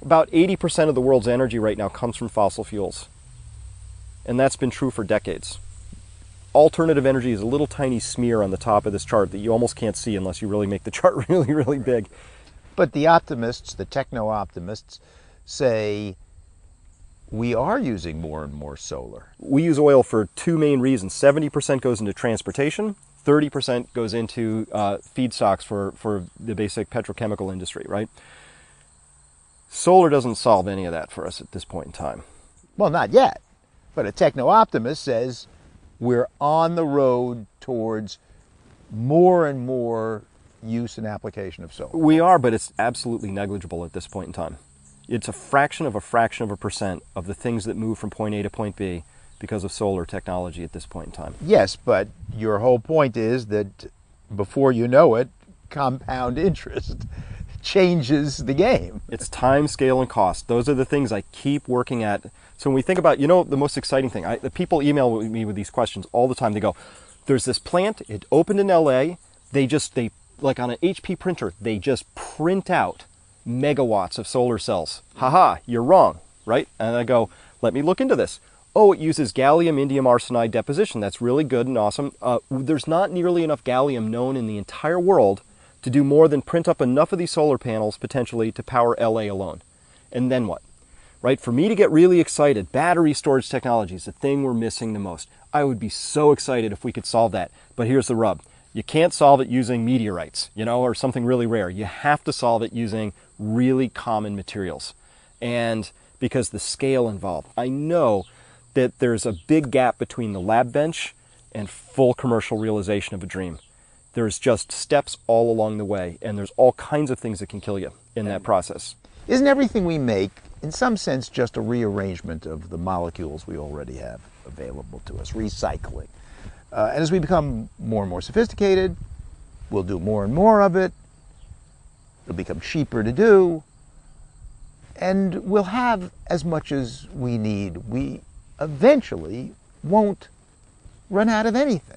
About 80% of the world's energy right now comes from fossil fuels. And that's been true for decades. Alternative energy is a little tiny smear on the top of this chart that you almost can't see unless you really make the chart really, really big. But the optimists, the techno-optimists, say we are using more and more solar. We use oil for two main reasons. 70% goes into transportation, 30% goes into feedstocks for the basic petrochemical industry, right? Solar doesn't solve any of that for us at this point in time. Well, not yet. But a techno-optimist says we're on the road towards more and more use and application of solar. We are, but it's absolutely negligible at this point in time. It's a fraction of a percent of the things that move from point A to point B because of solar technology at this point in time. Yes, but your whole point is that before you know it, compound interest changes the game. It's time, scale, and cost. Those are the things I keep working at. So when we think about, the most exciting thing, the people email me with these questions all the time. They go, there's this plant, it opened in LA, they like on an HP printer, they just print out megawatts of solar cells. Haha, you're wrong, right? And I go, let me look into this. Oh, it uses gallium indium arsenide deposition. That's really good and awesome. There's not nearly enough gallium known in the entire world to do more than print up enough of these solar panels potentially to power LA alone. And then what? Right? For me to get really excited, battery storage technology is the thing we're missing the most. I would be so excited if we could solve that. But here's the rub. You can't solve it using meteorites, or something really rare. You have to solve it using really common materials. And because the scale involved, I know that there's a big gap between the lab bench and full commercial realization of a dream. There's just steps all along the way, and there's all kinds of things that can kill you in that process. Isn't everything we make, in some sense, just a rearrangement of the molecules we already have available to us, recycling? And as we become more and more sophisticated, we'll do more and more of it. It'll become cheaper to do. And we'll have as much as we need. We eventually won't run out of anything.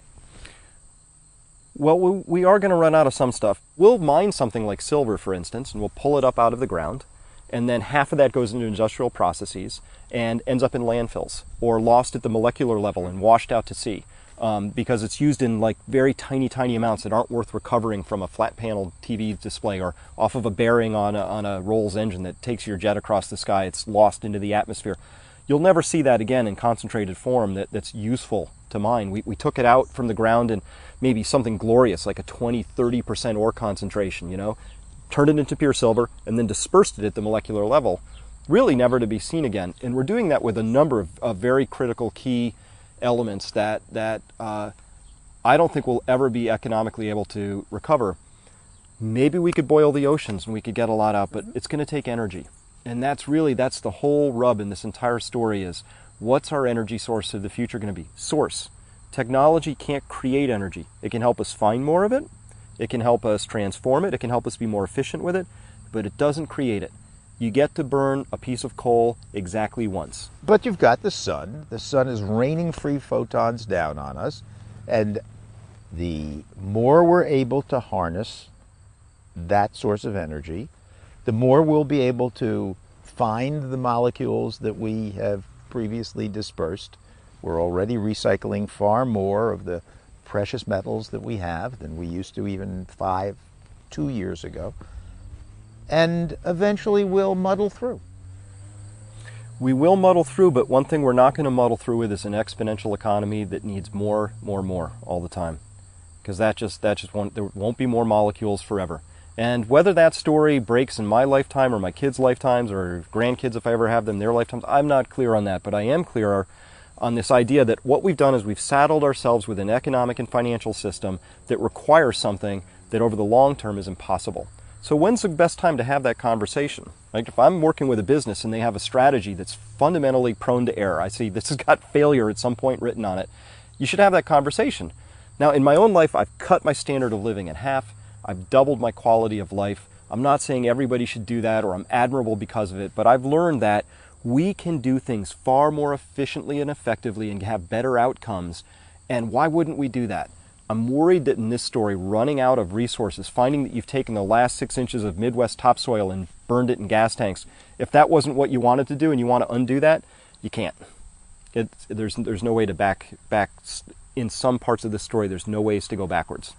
Well, we are going to run out of some stuff. We'll mine something like silver, for instance, and we'll pull it up out of the ground. And then half of that goes into industrial processes and ends up in landfills or lost at the molecular level and washed out to sea. Because it's used in like very tiny, tiny amounts that aren't worth recovering from a flat panel TV display or off of a bearing on a Rolls engine that takes your jet across the sky. It's lost into the atmosphere. You'll never see that again in concentrated form that's useful to mine. We took it out from the ground and maybe something glorious like a 20-30% ore concentration, turned it into pure silver and then dispersed it at the molecular level, really never to be seen again. And we're doing that with a number of very critical key elements that I don't think we'll ever be economically able to recover. Maybe we could boil the oceans and we could get a lot out, but it's going to take energy. And that's the whole rub in this entire story is, what's our energy source of the future going to be? Source. Technology can't create energy. It can help us find more of it. It can help us transform it. It can help us be more efficient with it, but it doesn't create it. You get to burn a piece of coal exactly once. But you've got the sun. The sun is raining free photons down on us. And the more we're able to harness that source of energy, the more we'll be able to find the molecules that we have previously dispersed. We're already recycling far more of the precious metals that we have than we used to even 2 years ago. And eventually we'll muddle through. We will muddle through, but one thing we're not going to muddle through with is an exponential economy that needs more all the time. Because there won't be more molecules forever. And whether that story breaks in my lifetime or my kids' lifetimes or grandkids, if I ever have them, their lifetimes, I'm not clear on that. But I am clear on this idea that what we've done is we've saddled ourselves with an economic and financial system that requires something that over the long term is impossible. So when's the best time to have that conversation? Like if I'm working with a business and they have a strategy that's fundamentally prone to error, I see this has got failure at some point written on it, you should have that conversation. Now in my own life, I've cut my standard of living in half. I've doubled my quality of life. I'm not saying everybody should do that or I'm admirable because of it, but I've learned that we can do things far more efficiently and effectively and have better outcomes. And why wouldn't we do that? I'm worried that in this story, running out of resources, finding that you've taken the last 6 inches of Midwest topsoil and burned it in gas tanks, if that wasn't what you wanted to do and you want to undo that, you can't. There's no way to back in some parts of this story. There's no ways to go backwards.